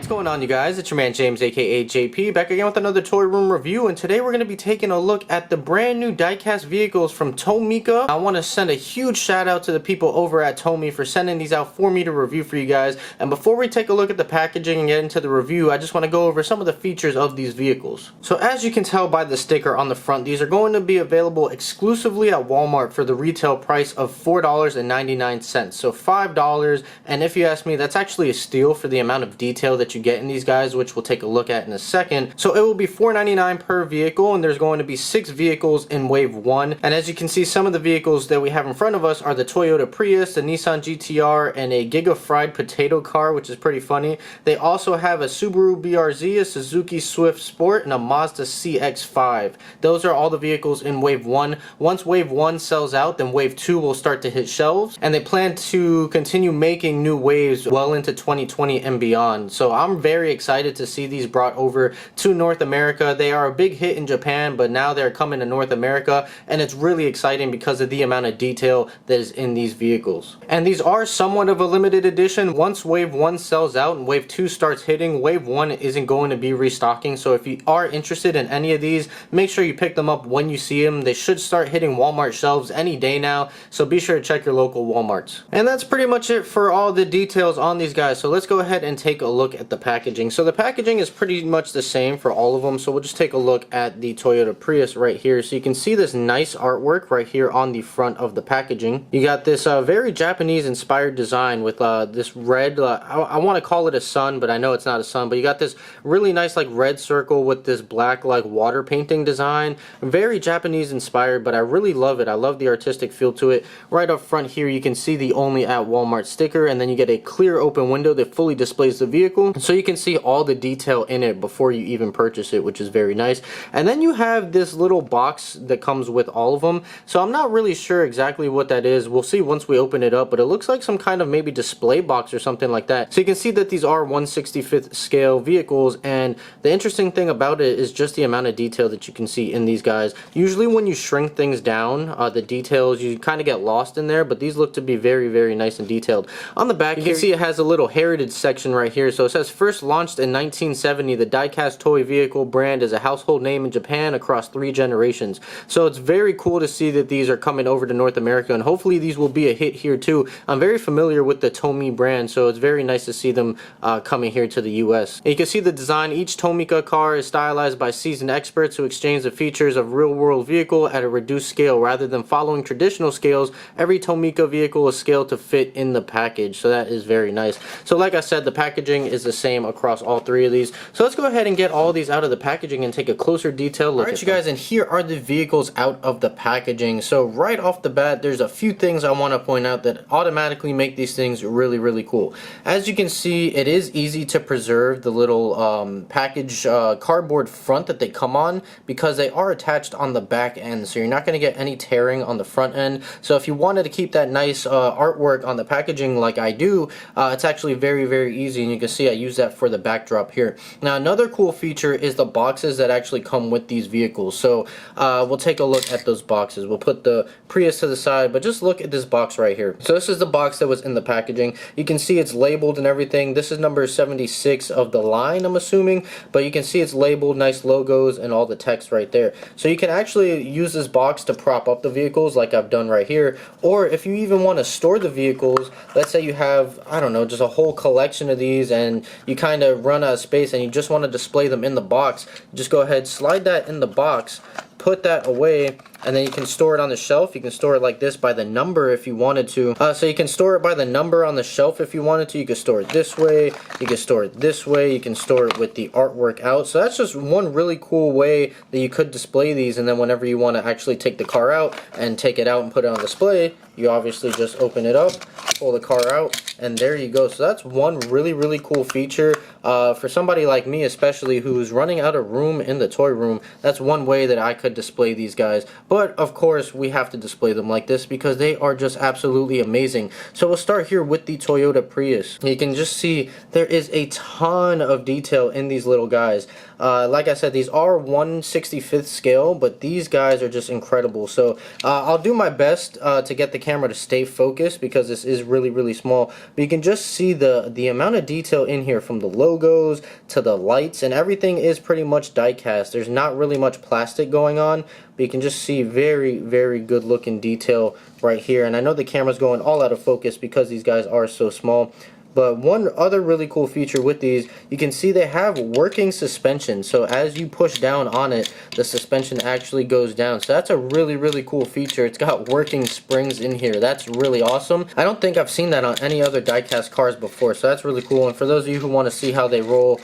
What's going on, you guys? It's your man James, aka JP, back again with another toy room review, and today we're going to be taking a look at the brand new diecast vehicles from Tomica. I want to send a huge shout out to the people over at Tomi for sending these out for me to review for you guys. And before we take a look at the packaging and get into the review, I just want to go over some of the features of these vehicles. So as you can tell by the sticker on the front, these are going to be available exclusively at Walmart for the retail price of $4.99, so $5. And if you ask me, that's actually a steal for the amount of detail that you get in these guys, which we'll take a look at in a second. So it will be $4.99 per vehicle, and there's going to be 6 vehicles in wave 1. And as you can see, some of the vehicles that we have in front of us are the Toyota Prius, the Nissan GTR, and a Giga Fried Potato Car, which is pretty funny. They also have a Subaru BRZ, a Suzuki Swift Sport, and a Mazda CX-5. Those are all the vehicles in wave 1. Once wave 1 sells out, then wave 2 will start to hit shelves, and they plan to continue making new waves well into 2020 and beyond. So I'm very excited to see these brought over to North America. They are a big hit in Japan, but now they're coming to North America, and it's really exciting because of the amount of detail that is in these vehicles. And these are somewhat of a limited edition. Once wave 1 sells out and wave 2 starts hitting, wave 1 isn't going to be restocking. So if you are interested in any of these, make sure you pick them up when you see them. They should start hitting Walmart shelves any day now, so be sure to check your local Walmarts. And that's pretty much it for all the details on these guys. So let's go ahead and take a look at the packaging. So the packaging is pretty much the same for all of them. So we'll just take a look at the Toyota Prius right here. So you can see this nice artwork right here on the front of the packaging. You got this very Japanese inspired design with this red, I want to call it a sun, but I know it's not a sun, but you got this really nice like red circle with this black like water painting design. Very Japanese inspired, but I really love it. I love the artistic feel to it. Right up front here you can see the only at Walmart sticker, and then you get a clear open window that fully displays the vehicle, so you can see all the detail in it before you even purchase it, which is very nice. And then you have this little box that comes with all of them. So I'm not really sure exactly what that is. We'll see once we open it up, but it looks like some kind of maybe display box or something like that. So you can see that these are 1/65th scale vehicles, and the interesting thing about it is just the amount of detail that you can see in these guys. Usually when you shrink things down, the details, you kind of get lost in there, but these look to be very, very nice and detailed. On the back, you can see it has a little heritage section right here. So it says, first launched in 1970, the Diecast toy vehicle brand is a household name in Japan across 3 generations. So it's very cool to see that these are coming over to North America, and hopefully these will be a hit here too. I'm very familiar with the Tomi brand, so it's very nice to see them coming here to the US. And you can see the design. Each Tomica car is stylized by seasoned experts who exchange the features of real-world vehicle at a reduced scale. Rather than following traditional scales, every Tomica vehicle is scaled to fit in the package, so that is very nice. So like I said, the packaging is the same across all 3 of these. So let's go ahead and get all these out of the packaging and take a closer detailed look. Alright, you guys, and here are the vehicles out of the packaging. So right off the bat, there's a few things I want to point out that automatically make these things really, really cool. As you can see, it is easy to preserve the little package cardboard front that they come on, because they are attached on the back end, so you're not going to get any tearing on the front end. So if you wanted to keep that nice artwork on the packaging like I do, it's actually very, very easy, and you can see I use that for the backdrop here. Now another cool feature is the boxes that actually come with these vehicles. So we'll take a look at those boxes. We'll put the Prius to the side, but just look at this box right here. So this is the box that was in the packaging. You can see it's labeled and everything. This is number 76 of the line, I'm assuming, but you can see it's labeled, nice logos and all the text right there. So you can actually use this box to prop up the vehicles like I've done right here, or if you even want to store the vehicles, let's say you have, I don't know, just a whole collection of these and you kind of run out of space and you just want to display them in the box, just go ahead, slide that in the box, put that away, and then you can store it on the shelf. You can store it like this by the number if you wanted to. So you can store it by the number on the shelf if you wanted to. You can store it this way, you can store it this way, you can store it with the artwork out. So that's just one really cool way that you could display these, and then whenever you want to actually take the car out and take it out and put it on display, you obviously just open it up, pull the car out, and there you go. So that's one really, really cool feature. For somebody like me especially who's running out of room in the toy room, that's one way that I could display these guys. But of course we have to display them like this because they are just absolutely amazing. So we'll start here with the Toyota Prius. You can just see there is a ton of detail in these little guys. Like I said, these are 1/65th scale, but these guys are just incredible. So I'll do my best to get the camera to stay focused because this is really small. But you can just see the amount of detail in here, from the logos to the lights, and everything is pretty much die cast. There's not really much plastic going on, but you can just see very good looking detail right here. And I know the camera's going all out of focus because these guys are so small. But one other really cool feature with these, you can see they have working suspension. So as you push down on it, the suspension actually goes down. So that's a really cool feature. It's got working springs in here. That's really awesome. I don't think I've seen that on any other diecast cars before. So that's really cool. And for those of you who want to see how they roll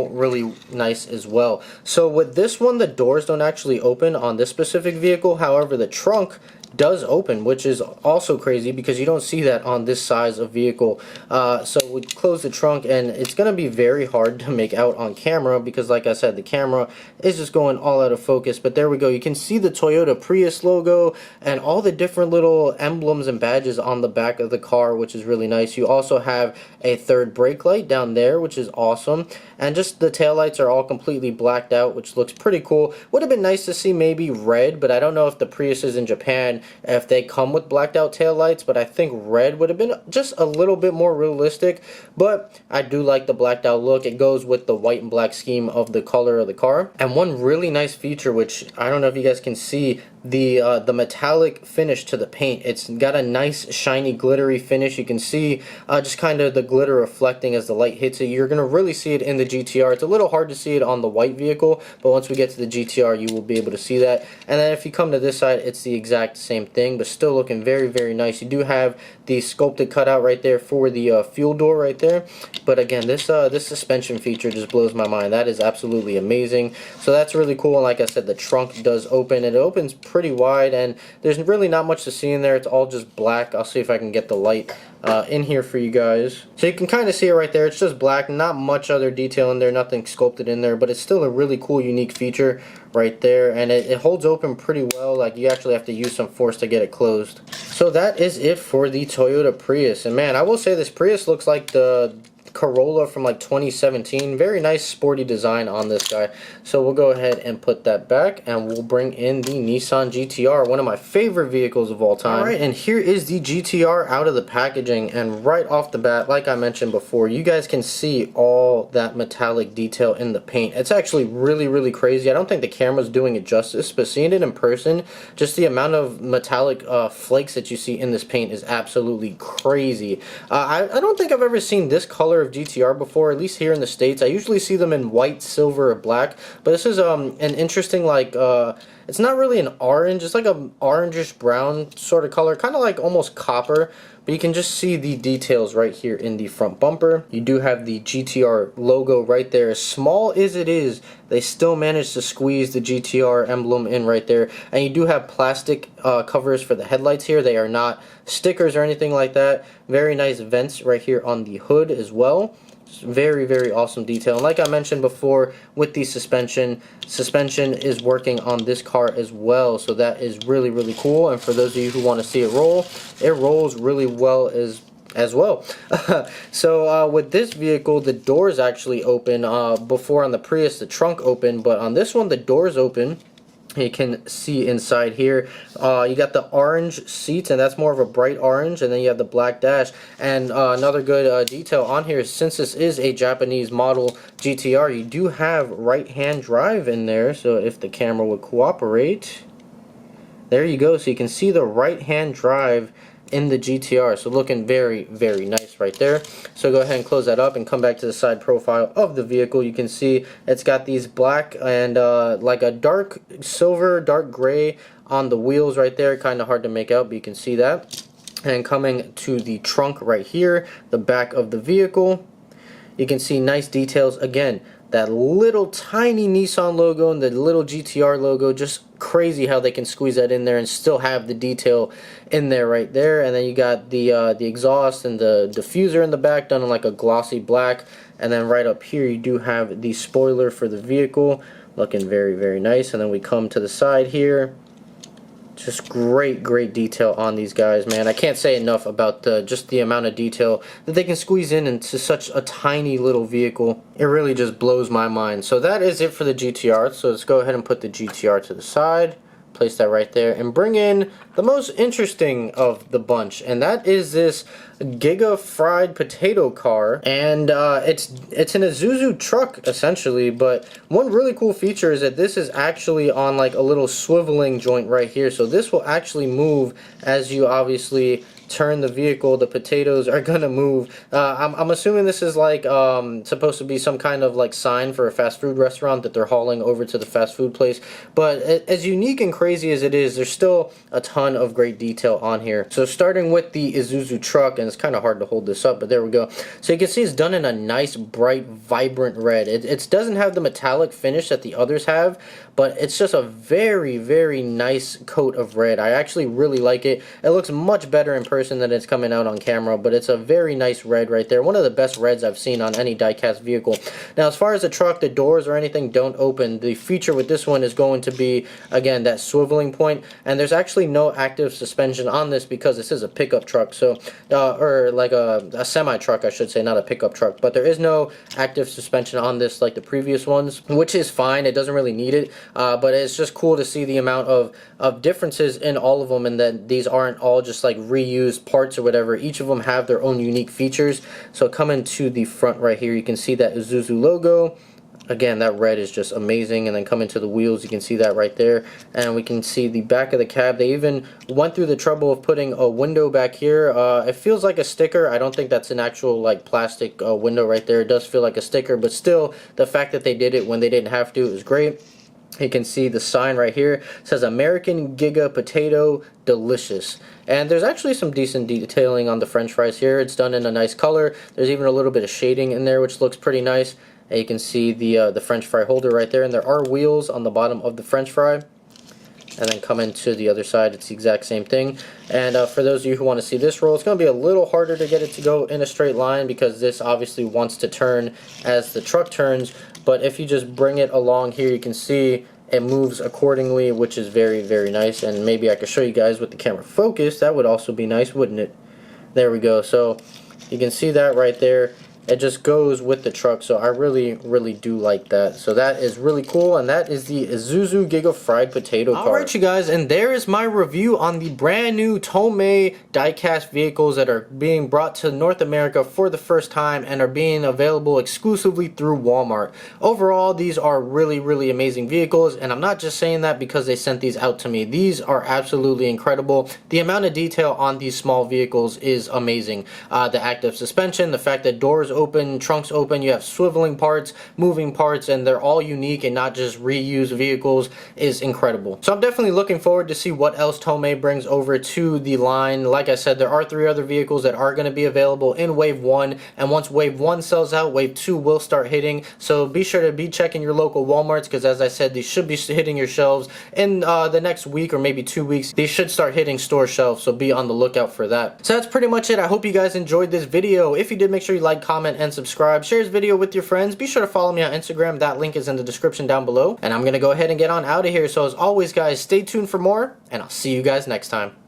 really nice as well. So with this one, the doors don't actually open on this specific vehicle. However, the trunk does open, which is also crazy because you don't see that on this size of vehicle. So we close the trunk, and it's going to be very hard to make out on camera because, like I said, the camera is just going all out of focus. But there we go. You can see the Toyota Prius logo and all the different little emblems and badges on the back of the car, which is really nice. You also have a third brake light down there, which is awesome. And just the taillights are all completely blacked out, which looks pretty cool. Would have been nice to see maybe red, but I don't know if the Priuses in Japan, if they come with blacked out taillights, but I think red would have been just a little bit more realistic. But I do like the blacked out look. It goes with the white and black scheme of the color of the car. And one really nice feature, which I don't know if you guys can see, the metallic finish to the paint. It's got a nice shiny glittery finish. You can see just kind of the glitter reflecting as the light hits it. You're gonna really see it in the GTR. It's a little hard to see it on the white vehicle, but once we get to the GTR, you will be able to see that. And then if you come to this side, it's the exact same thing, but still looking very nice. You do have the sculpted cutout right there for the fuel door right there. But again, this suspension feature just blows my mind. That is absolutely amazing. So that's really cool. And like I said, the trunk does open. It opens pretty wide, and there's really not much to see in there. It's all just black. I'll see if I can get the light in here for you guys. So you can kind of see it right there. It's just black, not much other detail in there, nothing sculpted in there, but it's still a really cool, unique feature right there. And it holds open pretty well. Like, you actually have to use some force to get it closed. So that is it for the Toyota Prius. And man, I will say this Prius looks like the Corolla from like 2017. Very nice sporty design on this guy. So we'll go ahead and put that back, and we'll bring in the Nissan GTR, one of my favorite vehicles of all time. Alright, and here is the GTR out of the packaging, and right off the bat, like I mentioned before, you guys can see all that metallic detail in the paint. It's actually really crazy. I don't think the camera's doing it justice, but seeing it in person, just the amount of metallic flakes that you see in this paint is absolutely crazy. I don't think I've ever seen this color of GTR before, at least here in the States. I usually see them in white, silver, or black, but this is an interesting, like, it's not really an orange, it's like a orangish brown sort of color, kind of like almost copper. But you can just see the details right here in the front bumper. You do have the GTR logo right there. As small as it is, they still managed to squeeze the GTR emblem in right there. And you do have plastic covers for the headlights here. They are not stickers or anything like that. Very nice vents right here on the hood as well. Very awesome detail. And like I mentioned before, with the suspension is working on this car as well, so that is really cool. And for those of you who want to see it rolls really well as well. So with this vehicle, the doors actually open. Before on the Prius, the trunk opened, but on this one, the doors open. You can see inside here, you got the orange seats, and that's more of a bright orange, and then you have the black dash. And another good detail on here is, since this is a Japanese model GTR, you do have right-hand drive in there. So if the camera would cooperate, there you go. So you can see the right-hand drive in the GTR. So looking very nice right there. So go ahead and close that up and come back to the side profile of the vehicle. You can see it's got these black and like a dark silver, dark gray on the wheels right there. Kind of hard to make out, but you can see that. And coming to the trunk right here, the back of the vehicle, you can see nice details. Again, that little tiny Nissan logo and the little GTR logo, just crazy how they can squeeze that in there and still have the detail in there right there. And then you got the exhaust and the diffuser in the back done in like a glossy black. And then right up here you do have the spoiler for the vehicle, looking very nice. And then we come to the side here. Just great detail on these guys, man. I can't say enough about just the amount of detail that they can squeeze in into such a tiny little vehicle. It really just blows my mind. So that is it for the GTR. So let's go ahead and put the GTR to the side. Place that right there and bring in the most interesting of the bunch, and that is this Giga fried potato car. And it's an Isuzu Truck essentially, but one really cool feature is that this is actually on like a little swiveling joint right here, so this will actually move as you obviously turn the vehicle. The potatoes are gonna move. I'm assuming this is like supposed to be some kind of like sign for a fast food restaurant that they're hauling over to the fast food place, but as unique and crazy as it is, there's still a ton of great detail on here. So starting with the Isuzu Truck, and it's kind of hard to hold this up, but there we go. So you can see it's done in a nice bright vibrant red. It doesn't have the metallic finish that the others have, but it's just a very nice coat of red. I actually really like it. It looks much better in person than it's coming out on camera, but it's a very nice red right there. One of the best reds I've seen on any diecast vehicle. Now, as far as the truck, the doors or anything don't open. The feature with this one is going to be, again, that swiveling point, and there's actually no active suspension on this because this is a pickup truck, so or like a semi-truck, I should say, not a pickup truck, but there is no active suspension on this like the previous ones, which is fine. It doesn't really need it. But it's just cool to see the amount of differences in all of them, and that these aren't all just like reused parts or whatever. Each of them have their own unique features. So coming to the front right here, you can see that Isuzu logo. Again, that red is just amazing. And then coming to the wheels, you can see that right there. And we can see the back of the cab. They even went through the trouble of putting a window back here. It feels like a sticker. I don't think that's an actual like plastic window right there. It does feel like a sticker, but still, the fact that they did it when they didn't have to is great. You can see the sign right here. It says American Giga Potato Delicious. And there's actually some decent detailing on the french fries here. It's done in a nice color. There's even a little bit of shading in there, which looks pretty nice. And you can see the french fry holder right there. And there are wheels on the bottom of the french fry. And then coming to the other side, it's the exact same thing. And for those of you who want to see this roll, it's going to be a little harder to get it to go in a straight line because this obviously wants to turn as the truck turns. But if you just bring it along here, you can see it moves accordingly, which is very nice. And maybe I could show you guys with the camera focus. That would also be nice, wouldn't it? There we go. So you can see that right there. It just goes with the truck, so I really do like that. So that is really cool, and that is the Isuzu Giga Fried Potato car. Alright you guys, and there is my review on the brand new Tomica diecast vehicles that are being brought to North America for the first time and are being available exclusively through Walmart. Overall, these are really amazing vehicles, and I'm not just saying that because they sent these out to me. These are absolutely incredible. The amount of detail on these small vehicles is amazing. The active suspension, the fact that doors open, trunks open, you have swiveling parts, moving parts, and they're all unique and not just reused vehicles is incredible. So I'm definitely looking forward to see what else Tomica brings over to the line. Like I said, there are 3 other vehicles that are going to be available in Wave 1, and once Wave 1 sells out, Wave 2 will start hitting. So be sure to be checking your local Walmarts because, as I said, these should be hitting your shelves in the next week or maybe 2 weeks. These should start hitting store shelves, so be on the lookout for that. So that's pretty much it. I hope you guys enjoyed this video. If you did, make sure you like, comment, and subscribe. Share this video with your friends. Be sure to follow me on Instagram. That link is in the description down below. And I'm going to go ahead and get on out of here. So as always, guys, stay tuned for more, and I'll see you guys next time.